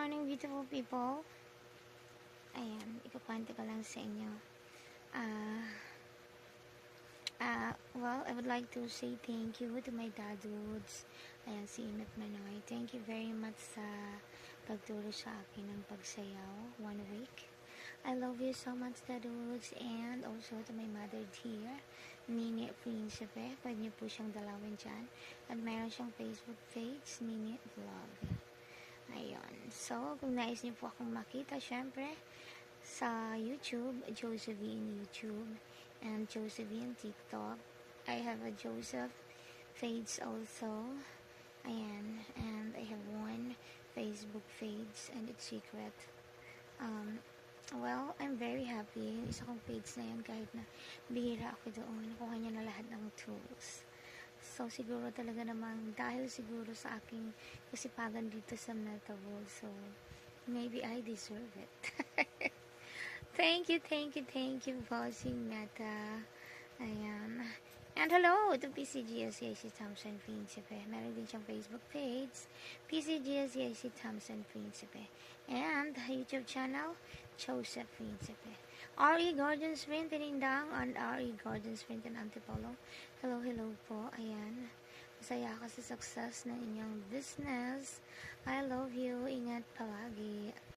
morning, beautiful people. Ayan, ikukwento ko lang sa inyo. Well, I would like to say thank you to my dadudes. Ayan, si Inat Manoy. Thank you very much sa pagturo sa akin ng pagsayaw. 1 week. I love you so much, dadudes. And also to my mother dear, Nini Principe. Pwede niyo po siyang dalawin dyan. At mayroon siyang Facebook page, Nini Vlog. Ayun. So, kung nais niyo po akong makita, syempre, sa YouTube, Josephine YouTube, and Josephine TikTok. I have a Joseph page also. Ayan. And I have one Facebook page, and it's secret. Well, I'm very happy. Yung isa kong page na yan, kahit na bihira ako doon, nakuha niya na lahat ng tools. So, siguro talaga namang dahil siguro sa aking kasipagan dito sa Metavol. So, maybe I deserve it. Thank you, Bossing Meta. Ayan. And hello to PCGSCIC Thompson Principe. Meron din siyang Facebook page, PCGSCIC Thompson Principe. And YouTube channel, Joseph Principe. R.E. Gordon Sprint in Indang and R.E. Gordon Sprint in Antipolo. Hello po. Ayan. Masaya ka sa success ng inyong business. I love you. Ingat palagi.